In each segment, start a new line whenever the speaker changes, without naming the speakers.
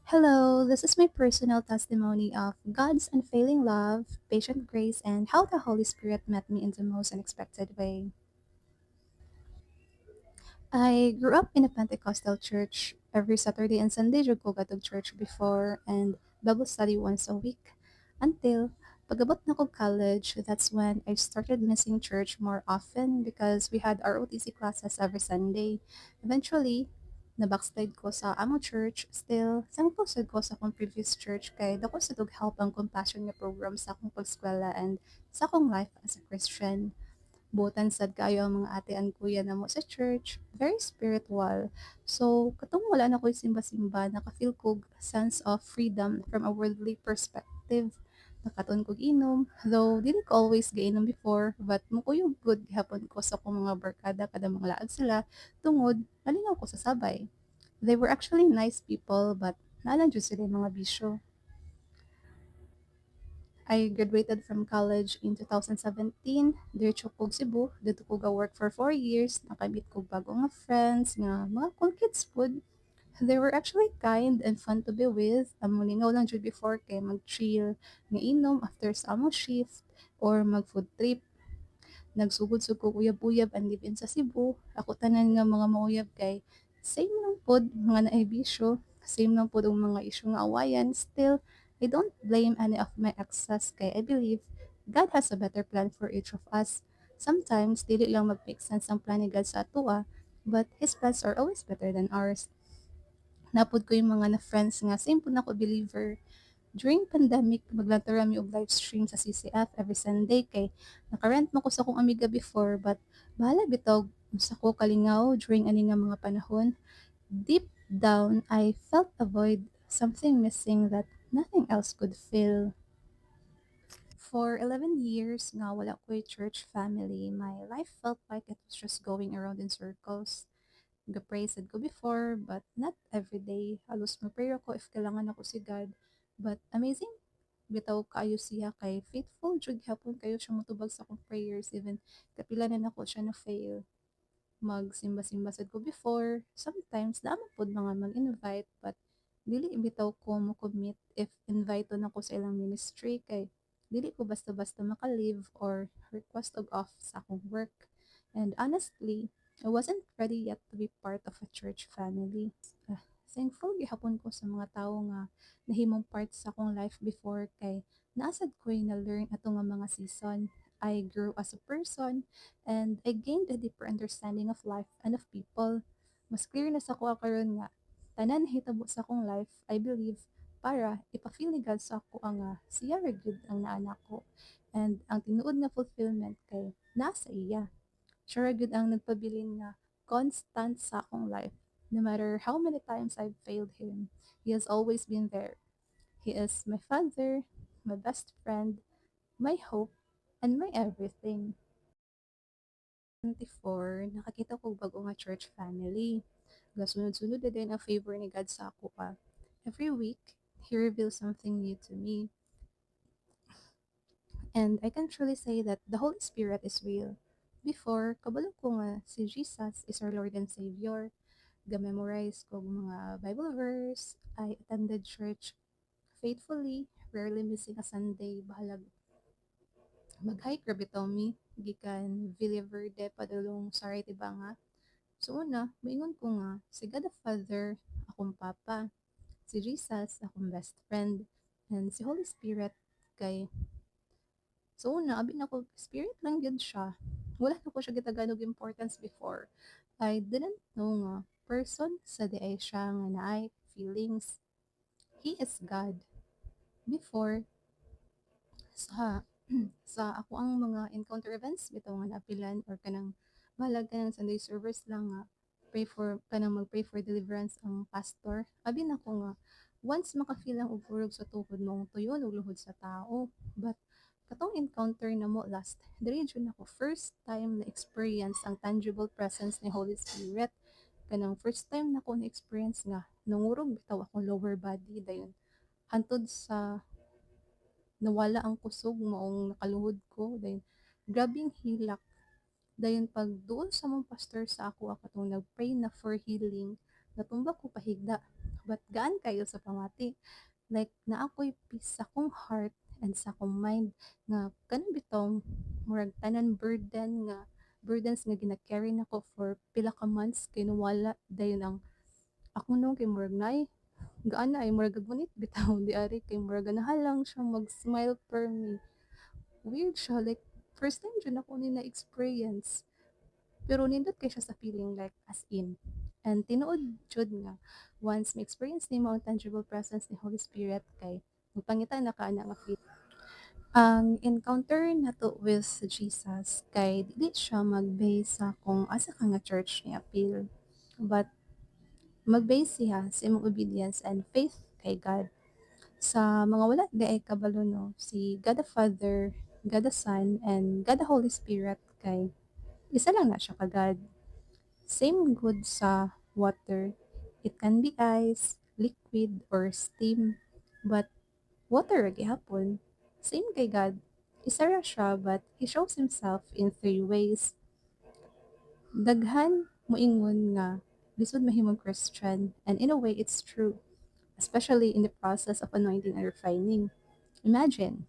Hello, this is my personal testimony of God's unfailing love, patient grace, and how the Holy Spirit met me in the most unexpected way. I grew up in a Pentecostal church. Every Saturday and Sunday, ko to church before and Bible study once a week. Until pagabot na ko college, that's when I started missing church more often because we had ROTC classes every Sunday. Eventually, na-backslide ko sa amo church. Still, thankful sad ko sa akong previous church kay dako sa help ang compassion nga program sa akong pag-eskwela and sa akong life as a Christian. Buotan sad kayo ang mga ate and kuya namo sa church, very spiritual. So, katong wala na ko'y simba-simba, naka-feel ko sense of freedom from a worldly perspective. Nakaton kog inom, though dili ko always gainom before, but mukuyog good hapon ko sa akong mga barkada kada mga laag sila, tungod nalingaw ko sa sabay. They were actually nice people, but naalang jud sila yung mga bisyo. I graduated from college in 2017. Diretso kog Cebu. Dito ko ga-work for 4 years. Nakamit kog bago nga friends, nga mga cool kids pod. They were actually kind and fun to be with. Mulingaw lang jud before kay mag-chill, nga inom after sa among shift, or mag-food trip. Nagsugod-sug ko uyab-uyab and live-in sa Cebu. Ako tanan nga mga mauyab kay same lang pod mga naay bisyo, same lang pod ang mga isyu nga awayan. Still, I don't blame any of my exes kay I believe God has a better plan for each of us. Sometimes, dili lang mag-make sense ang plan ni God sa atoa, but His plans are always better than ours. Napod ko yung mga na-friends nga same po na ko believer. During pandemic, maglantaran mi og live stream sa CCF every Sunday kay nakarent mo ko sa akong amiga before but bahala bitaw sa ko kalingaw during ani nga mga panahon. Deep down, I felt a void, something missing that nothing else could fill. For 11 years nga wala ko'y church family, my life felt like it was just going around in circles. Ga-pray sad ko before, but not every day. Halos mag-pray ako if kailangan ako si God. But amazing, bitaw kayo siya kay faithful jud hapon kayo siya motubag sa akong prayers even kapila na nako siya na fail. Magsimba-simba sad ko before. Sometimes naman pod mga mag-invite but dili bitaw ko mo commit if invite na ko sa ilang ministry kay dili ko basta-basta maka-leave or request og off sa akong work. And honestly, I wasn't ready yet to be part of a church family. Thankful gihapon ko sa mga tawo nga nahimong part sa akong life before kay naasad ko'y na-learn ato nga mga season. I grew as a person and I gained a deeper understanding of life and of people. Mas clear na sa ko karon nga tanan hitabo sa akong life, I believe, para ipa-feel ni God sa ako ang siya ra gyud ang naanak ko. And ang tinuod nga fulfillment kay nasa iya. Siya ra gyud ang nagpabilin nga constant sa akong life. No matter how many times I've failed him, he has always been there. He is my father, my best friend, my hope, and my everything. 24, nakakita ko bago nga church family. Gasunod-sunod na din ang favor ni God sa ako pa. Every week, He reveals something new to me. And I can truly say that the Holy Spirit is real. Before, kabalo ko nga si Jesus is our Lord and Savior. Ga-memorize ko mga Bible verse. I attended church faithfully, rarely missing a Sunday. Bahalag mag-hike ra bitaw mi gikan Villa Verde padulong sa Tibanga. So una, moingon ko nga si God the Father akong papa, si Jesus akong best friend, and si Holy Spirit kay so una abi na ko spirit lang gyud siya. Wala na ko siya gitaganog importance before. I didn't know nga person sa di ay siya nga naay feelings. He is God. Before sa sa ako ang mga encounter events bitaw nga naapilan or kanang balag kanang Sunday service lang nga pray for kanang mag-pray for deliverance ang pastor. Abi na ko nga once maka-feel ang og urog sa tuhod mo tuyon og luhod sa tao. But katong encounter na mo last, diri jud ako first time na experience ang tangible presence ni Holy Spirit. Kanang first time na ko na experience nga nangurog bitaw akong lower body dayon hantod sa nawala ang kusog maong nakaluhod ko then grabing hilak dayon pag duol sa mong pastor sa ako katong nagpray na for healing natumba ko pahigda but gaan kayo sa pamati. Like na ako'y peace sa akong heart and sa akong mind nga kanang bitaw murag tanan burdens nga gina-carry nako for pila ka months kay nawala dayon ang ako nung kay murag nay gaan na ay murag gunit bitaw di ari kay murag nahalang siya mag-smile per me. Weird siya like first time jud ako ni na-experience. Pero nindot kay siya sa feeling like as in. And tinuod jud nga once may experience nimo ang tangible presence ni Holy Spirit kay magpangita na ka na nga feeling. Ang encounter nato with Jesus kay dili siya mag-base sa kung asa ka nga church ni appeal, but mag-base siya sa imong obedience and faith kay God. Sa mga wala di ay kabalo no, si God the Father, God the Son, and God the Holy Spirit kay isa lang na siya ka God. Same good sa water. It can be ice, liquid, or steam. But water ra gihapon. Same kay God. Isa ra siya but He shows Himself in three ways. Daghan moingon nga lisod mahimong Christian and in a way it's true. Especially in the process of anointing and refining. Imagine,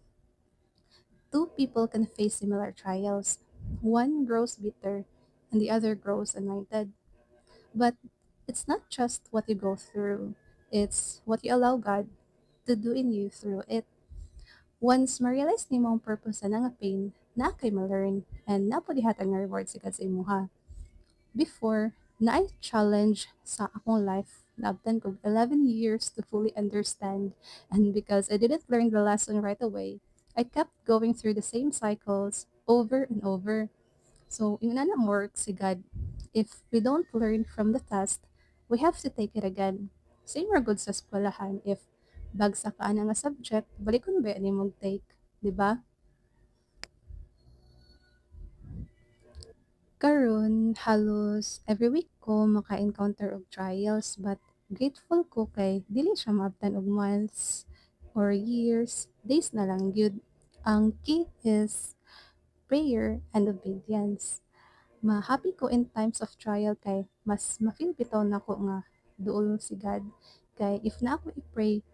two people can face similar trials. One grows bitter and the other grows anointed. But it's not just what you go through, it's what you allow God to do in you through it. Once ma-realize nimo ang purpose na nga pain, na kay ma-learn, and napadihat ang reward sa God sa imuha. Before, na I challenge sa akong life, naabtan ko 11 years to fully understand, and because I didn't learn the lesson right away, I kept going through the same cycles over and over. So, yung na work si God, if we don't learn from the test, we have to take it again. Same ra good sa eskwelahan, if bagsak ka na nga subject, balikon ba ni mong take, di ba? Karon halos every week ko maka-encounter og trials but grateful ko kay dili siya maabtan og months or years, days na lang gyud. Ang key is prayer and obedience. Ma-happy ko in times of trial kay mas ma-feel bitaw nako nga duol si God. Kay if na ako i-pray,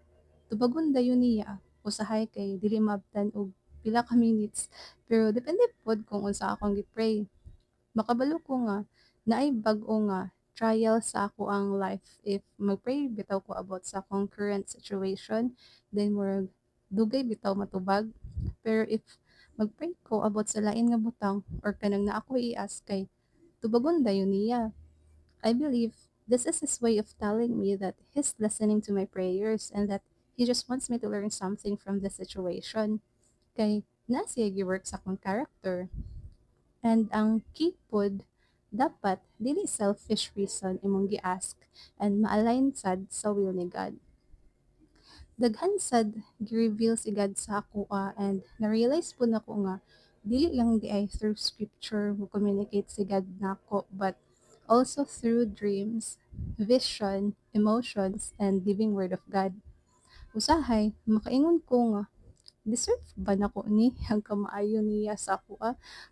tubagon dayon niya. Usahay kay dili maabtan og pila ka minutes. Pero depende pod kung unsa akong gi-pray. Makabalo ko nga naay bag-o nga trial sa ako ang life if mag-pray bitaw ko about sa akong current situation, then murag dugay bitaw matubag. Pero if mag-pray ko about sa lain nga butang or kanang na ako i-ask kay tubagon dayon niya. I believe this is his way of telling me that he's listening to my prayers and that he just wants me to learn something from the situation. Kay na siya gi-work sa akong character. And ang key pod, dapat dili selfish reason imong gi-ask and ma-align sad sa will ni God. Daghan sad gi-reveal si God sa ako and na-realize po nako nga dili lang di ay through scripture mo communicate si God nako but also through dreams, vision, emotions, and living word of God. Usahay, makaingon ko nga deserve ba nako ni ang kamaayo niya sa ako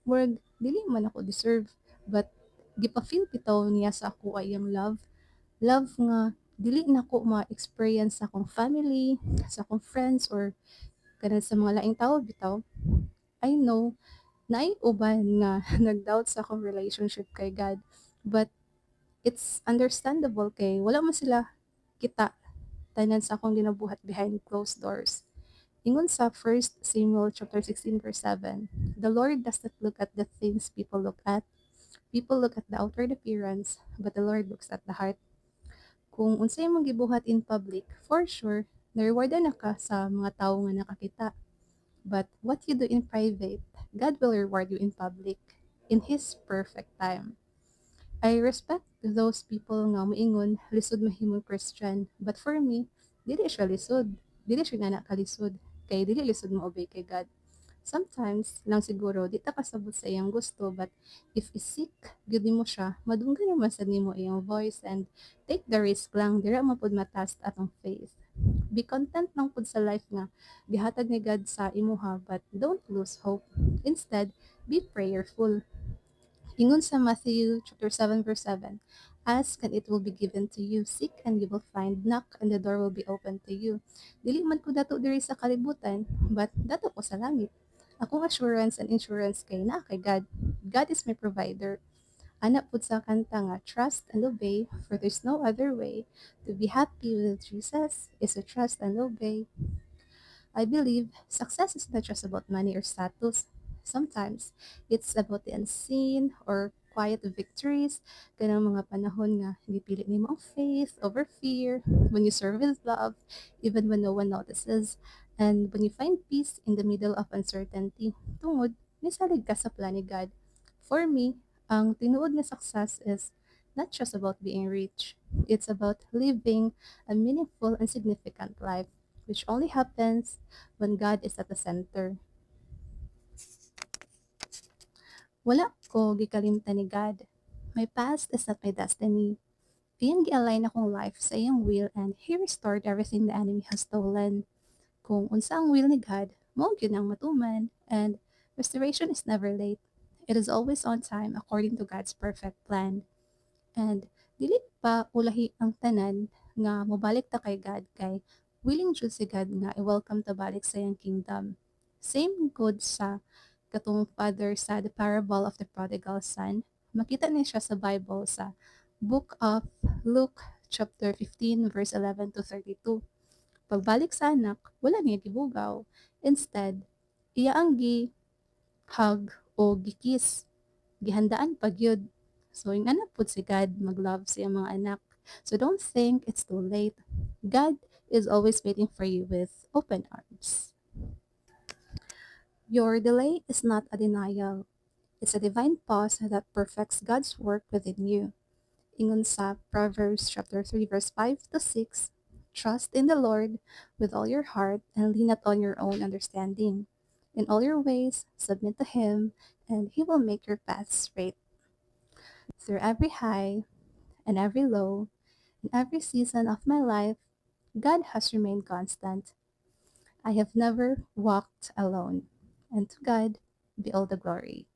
murag dili man ako deserve but gipa-feel bitaw niya sa ako iyang love nga dili nako ma-experience sa akong family, sa akong friends or kada sa mga laing tao bitaw. I know naay uban nga nag-doubt sa akong relationship kay God but it's understandable kay wala man sila kita tanan sa akong ginabuhat behind closed doors. Ingon sa 1 Samuel chapter 16 verse 7, the Lord does not look at the things people look at. People look at the outward appearance, but the Lord looks at the heart. Kung unsay mong gibuhat in public, for sure, na-rewardan na ka sa mga tao nga nakakita. But what you do in private, God will reward you in public, in His perfect time. I respect those people nga moingon lisod mahimong Christian, but for me, dili siya lisod. Dili siya nga nakalisod. Kay dili lisod mo obey kay God. Sometimes lang siguro di ta kasabot sa iyang gusto but if isik gyud mo siya, madunggan naman sad nimo iyang voice and take the risk lang dira man pud matast atong faith. Be content lang pud sa life nga gihatag ni God sa imuha but don't lose hope. Instead, be prayerful. Ingon sa Matthew chapter 7 verse 7, Ask and it will be given to you. Seek and you will find. Knock and the door will be open to you. Dili man ko dato diri sa kalibutan, but dato ko sa langit. Akong assurance and insurance kay na kay God. God is my provider. Anak pud sa kanta nga, trust and obey, for there's no other way. To be happy with Jesus is to trust and obey. I believe success is not just about money or status. Sometimes it's about the unseen or quiet victories, kanang mga panahon nga gipili nimo ang faith over fear, when you serve with love, even when no one notices, and when you find peace in the middle of uncertainty. Tungod, misalig ka sa plan ni God. For me, ang tinuod nga success is not just about being rich. It's about living a meaningful and significant life, which only happens when God is at the center. Wala ko gikalimtan ni God. My past is not my destiny. Diyan gi-align akong life sa iyang will and He restored everything the enemy has stolen. Kung unsa ang will ni God, mo gyud ang matuman, and restoration is never late. It is always on time according to God's perfect plan. And dili pa ulahi ang tanan nga mobalik ta kay God kay willing jud si God nga i-welcome ta balik sa iyang kingdom. Same good sa katong father sa the parable of the prodigal son. Makita ni siya sa Bible sa Book of Luke chapter 15 verse 11 to 32. Pagbalik sa anak, wala niya gibugaw. Instead, iya ang hug o gikis, gihandaan pag yun. So, yung anak po si God, mag-love siya mga anak. So, don't think it's too late. God is always waiting for you with open arms. Your delay is not a denial. It's a divine pause that perfects God's work within you. Ingon sa Proverbs chapter 3 verse 5 to 6, trust in the Lord with all your heart and lean not on your own understanding. In all your ways, submit to Him, and He will make your paths straight. Through every high and every low, in every season of my life, God has remained constant. I have never walked alone, and to God be all the glory.